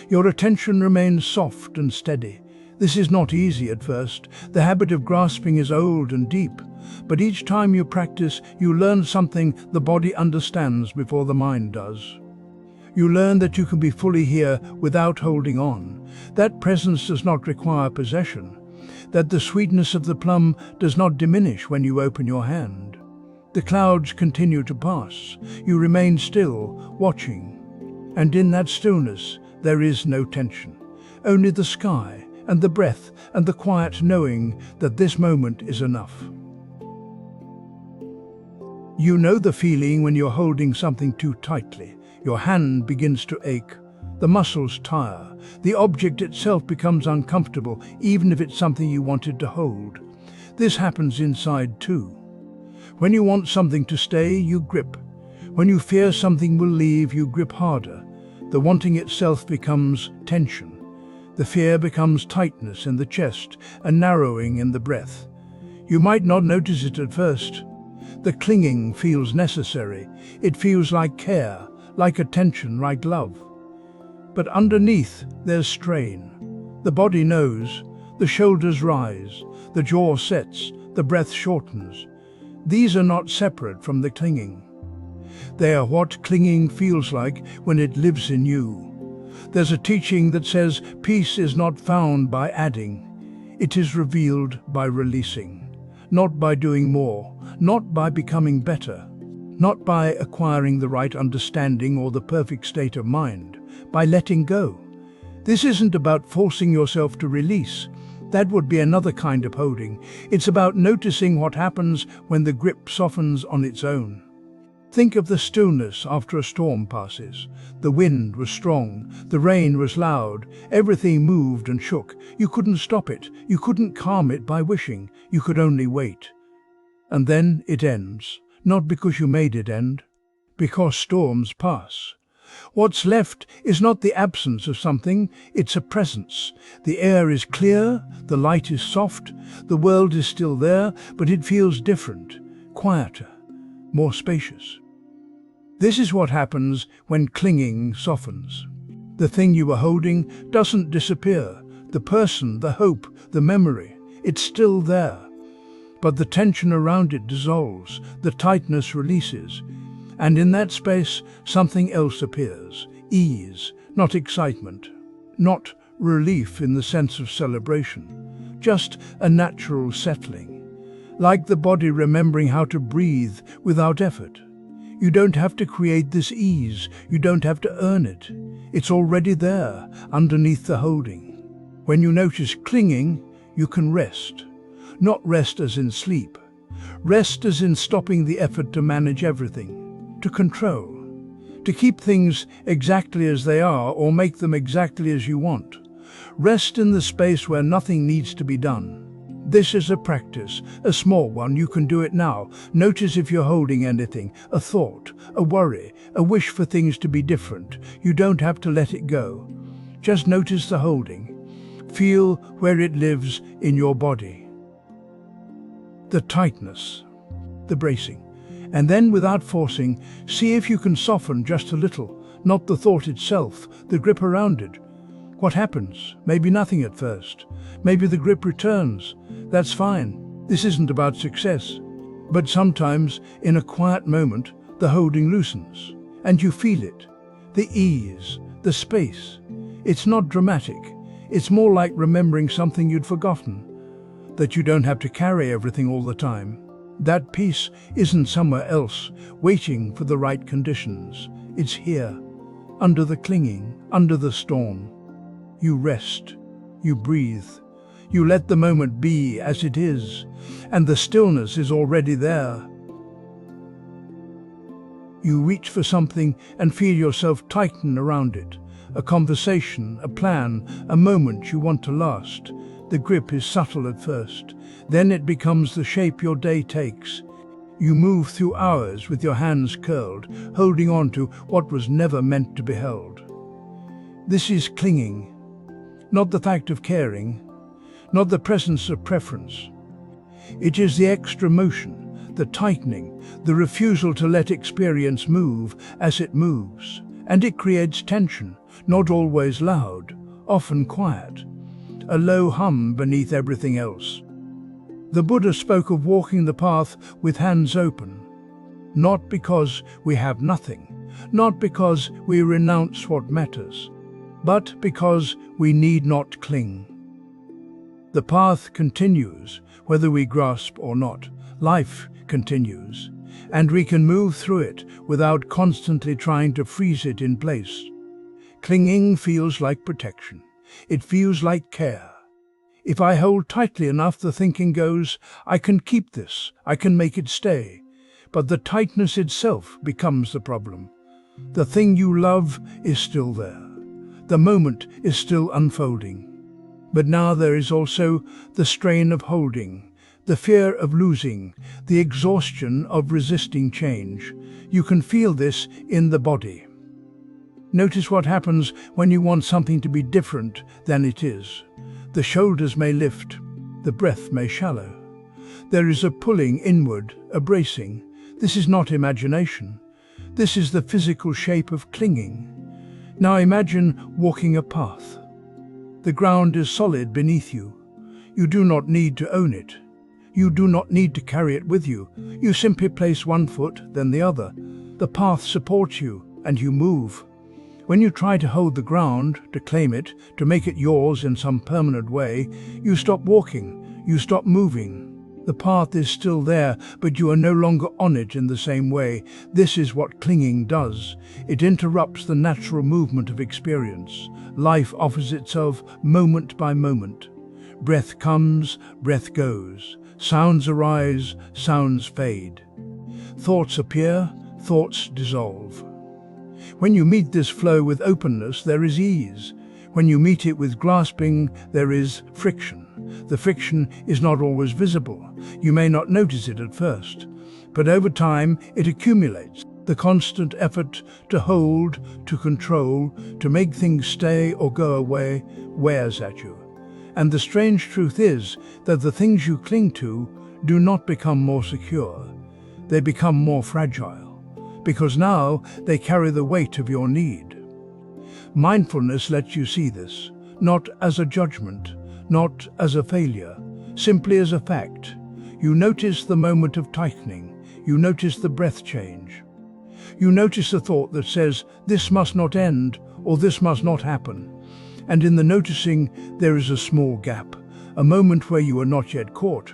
Your attention remains soft and steady. This is not easy at first. The habit of grasping is old and deep. But each time you practice, you learn something the body understands before the mind does. You learn that you can be fully here without holding on. That presence does not require possession. That the sweetness of the plum does not diminish when you open your hand. The clouds continue to pass. You remain still, watching. And in that stillness, there is no tension. Only the sky and the breath and the quiet knowing that this moment is enough. You know the feeling when you're holding something too tightly. Your hand begins to ache. The muscles tire. The object itself becomes uncomfortable, even if it's something you wanted to hold. This happens inside too. When you want something to stay, you grip. When you fear something will leave, you grip harder. The wanting itself becomes tension. The fear becomes tightness in the chest and narrowing in the breath. You might not notice it at first. The clinging feels necessary. It feels like care, like attention, like love. But underneath, there's strain. The body knows. The shoulders rise. The jaw sets. The breath shortens. These are not separate from the clinging. They are what clinging feels like when it lives in you. There's a teaching that says peace is not found by adding. It is revealed by releasing. Not by doing more, not by becoming better, not by acquiring the right understanding or the perfect state of mind, by letting go. This isn't about forcing yourself to release. That would be another kind of holding. It's about noticing what happens when the grip softens on its own. Think of the stillness after a storm passes. The wind was strong, the rain was loud, everything moved and shook. You couldn't stop it, you couldn't calm it by wishing, you could only wait. And then it ends, not because you made it end, because storms pass. What's left is not the absence of something, it's a presence. The air is clear, the light is soft, the world is still there, but it feels different, quieter, more spacious. This is what happens when clinging softens. The thing you were holding doesn't disappear. The person, the hope, the memory, it's still there. But the tension around it dissolves, the tightness releases, and in that space something else appears. Ease, not excitement, not relief in the sense of celebration, just a natural settling. Like the body remembering how to breathe without effort. You don't have to create this ease, you don't have to earn it. It's already there, underneath the holding. When you notice clinging, you can rest. Not rest as in sleep. Rest as in stopping the effort to manage everything, to control, to keep things exactly as they are or make them exactly as you want. Rest in the space where nothing needs to be done. This is a practice, a small one. You can do it now. Notice if you're holding anything, a thought, a worry, a wish for things to be different. You don't have to let it go. Just notice the holding. Feel where it lives in your body. The tightness, the bracing. And then, without forcing, see if you can soften just a little, not the thought itself, the grip around it. What happens? Maybe nothing at first. Maybe the grip returns. That's fine. This isn't about success. But sometimes, in a quiet moment, the holding loosens. And you feel it. The ease, the space. It's not dramatic. It's more like remembering something you'd forgotten. That you don't have to carry everything all the time. That peace isn't somewhere else, waiting for the right conditions. It's here, under the clinging, under the storm. You rest, you breathe, you let the moment be as it is, and the stillness is already there. You reach for something and feel yourself tighten around it. A conversation, a plan, a moment you want to last. The grip is subtle at first, then it becomes the shape your day takes. You move through hours with your hands curled, holding on to what was never meant to be held. This is clinging. Not the fact of caring, not the presence of preference. It is the extra motion, the tightening, the refusal to let experience move as it moves. And it creates tension, not always loud, often quiet, a low hum beneath everything else. The Buddha spoke of walking the path with hands open, not because we have nothing, not because we renounce what matters, but because we need not cling. The path continues, whether we grasp or not. Life continues, and we can move through it without constantly trying to freeze it in place. Clinging feels like protection. It feels like care. If I hold tightly enough, the thinking goes, I can keep this, I can make it stay. But the tightness itself becomes the problem. The thing you love is still there. The moment is still unfolding. But now there is also the strain of holding, the fear of losing, the exhaustion of resisting change. You can feel this in the body. Notice what happens when you want something to be different than it is. The shoulders may lift, the breath may shallow. There is a pulling inward, a bracing. This is not imagination. This is the physical shape of clinging. Now imagine walking a path. The ground is solid beneath you. You do not need to own it. You do not need to carry it with you. You simply place one foot, then the other. The path supports you, and you move. When you try to hold the ground, to claim it, to make it yours in some permanent way, you stop walking, you stop moving. The path is still there, but you are no longer on it in the same way. This is what clinging does. It interrupts the natural movement of experience. Life offers itself moment by moment. Breath comes, breath goes. Sounds arise, sounds fade. Thoughts appear, thoughts dissolve. When you meet this flow with openness, there is ease. When you meet it with grasping, there is friction. The friction is not always visible. You may not notice it at first, but over time it accumulates. The constant effort to hold, to control, to make things stay or go away wears at you. And the strange truth is that the things you cling to do not become more secure. They become more fragile, because now they carry the weight of your need. Mindfulness lets you see this, not as a judgment, not as a failure, simply as a fact. You notice the moment of tightening. You notice the breath change. You notice the thought that says, this must not end, or this must not happen. And in the noticing, there is a small gap, a moment where you are not yet caught.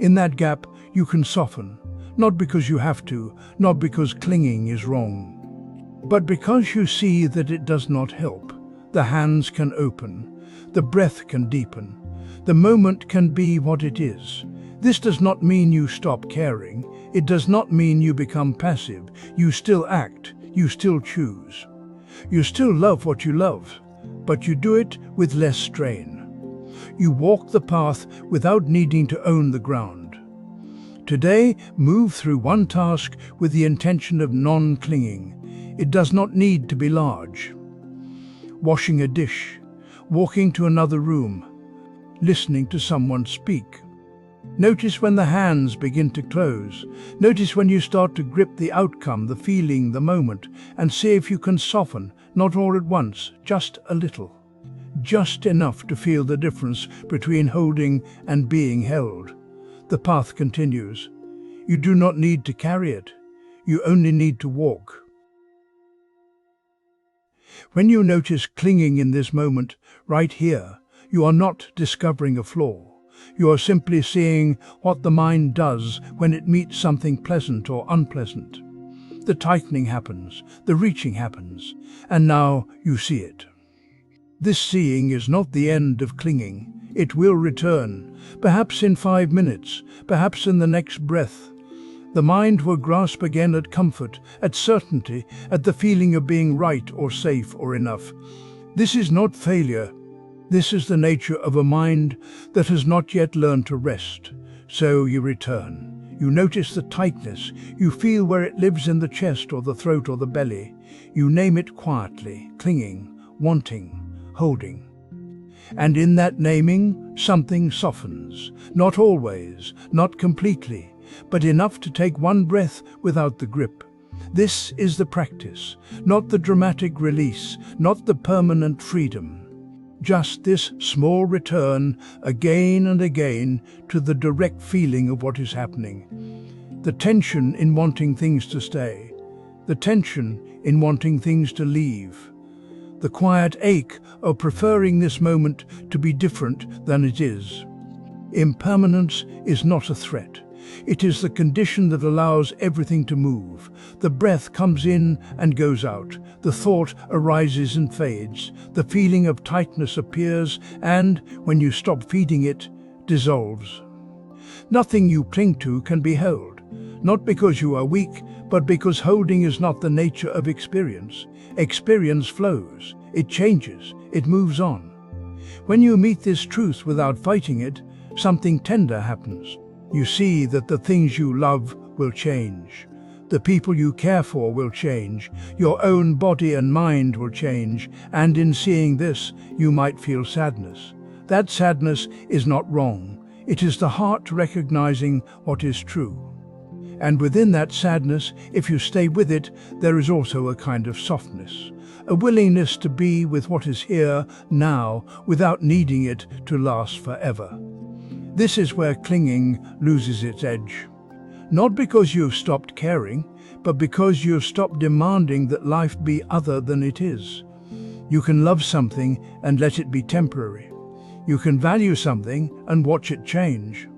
In that gap, you can soften, not because you have to, not because clinging is wrong, but because you see that it does not help. The hands can open. The breath can deepen. The moment can be what it is. This does not mean you stop caring. It does not mean you become passive. You still act. You still choose. You still love what you love, but you do it with less strain. You walk the path without needing to own the ground. Today, move through one task with the intention of non-clinging. It does not need to be large. Washing a dish, walking to another room, listening to someone speak. Notice when the hands begin to close. Notice when you start to grip the outcome, the feeling, the moment, and see if you can soften, not all at once, just a little. Just enough to feel the difference between holding and being held. The path continues. You do not need to carry it. You only need to walk. When you notice clinging in this moment, right here, you are not discovering a flaw. You are simply seeing what the mind does when it meets something pleasant or unpleasant. The tightening happens, the reaching happens, and now you see it. This seeing is not the end of clinging. It will return, perhaps in 5 minutes, perhaps in the next breath. The mind will grasp again at comfort, at certainty, at the feeling of being right or safe or enough. This is not failure. This is the nature of a mind that has not yet learned to rest. So you return. You notice the tightness. You feel where it lives in the chest or the throat or the belly. You name it quietly, clinging, wanting, holding. And in that naming, something softens. Not always, not completely, but enough to take one breath without the grip. This is the practice, not the dramatic release, not the permanent freedom. Just this small return, again and again, to the direct feeling of what is happening. The tension in wanting things to stay. The tension in wanting things to leave. The quiet ache of preferring this moment to be different than it is. Impermanence is not a threat. It is the condition that allows everything to move. The breath comes in and goes out. The thought arises and fades. The feeling of tightness appears and, when you stop feeding it, dissolves. Nothing you cling to can be held, not because you are weak, but because holding is not the nature of experience. Experience flows, it changes, it moves on. When you meet this truth without fighting it, something tender happens. You see that the things you love will change. The people you care for will change. Your own body and mind will change. And in seeing this, you might feel sadness. That sadness is not wrong. It is the heart recognizing what is true. And within that sadness, if you stay with it, there is also a kind of softness, a willingness to be with what is here, now, without needing it to last forever. This is where clinging loses its edge. Not because you have stopped caring, but because you have stopped demanding that life be other than it is. You can love something and let it be temporary. You can value something and watch it change.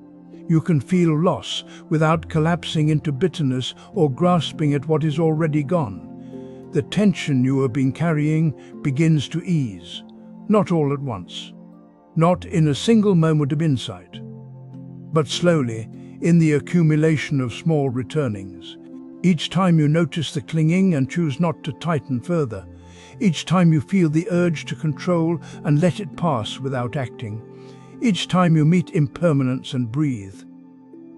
You can feel loss without collapsing into bitterness or grasping at what is already gone. The tension you have been carrying begins to ease, not all at once, not in a single moment of insight, but slowly, in the accumulation of small returnings. Each time you notice the clinging and choose not to tighten further, each time you feel the urge to control and let it pass without acting, each time you meet impermanence and breathe.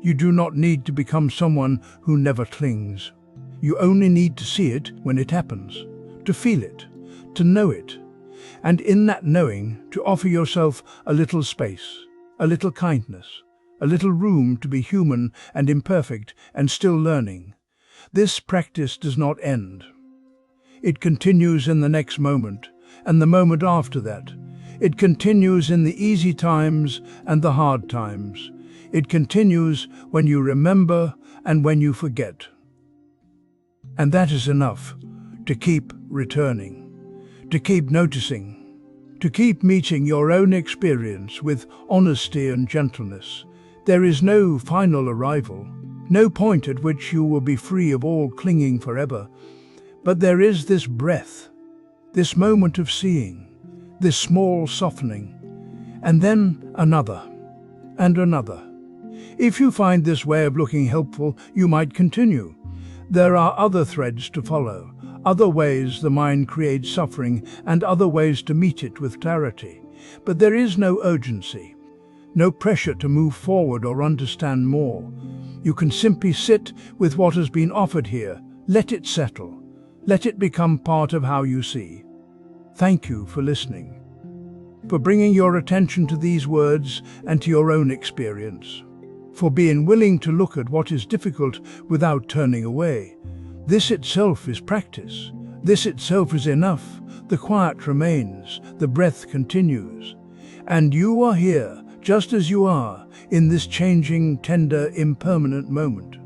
You do not need to become someone who never clings. You only need to see it when it happens, to feel it, to know it, and in that knowing to offer yourself a little space, a little kindness, a little room to be human and imperfect and still learning. This practice does not end. It continues in the next moment and the moment after that. It continues in the easy times and the hard times. It continues when you remember and when you forget. And that is enough to keep returning, to keep noticing, to keep meeting your own experience with honesty and gentleness. There is no final arrival, no point at which you will be free of all clinging forever. But there is this breath, this moment of seeing, this small softening, and then another, and another. If you find this way of looking helpful, you might continue. There are other threads to follow, other ways the mind creates suffering, and other ways to meet it with clarity. But there is no urgency, no pressure to move forward or understand more. You can simply sit with what has been offered here, let it settle, let it become part of how you see. Thank you for listening, for bringing your attention to these words and to your own experience, for being willing to look at what is difficult without turning away. This itself is practice. This itself is enough. The quiet remains, the breath continues. And you are here, just as you are, in this changing, tender, impermanent moment.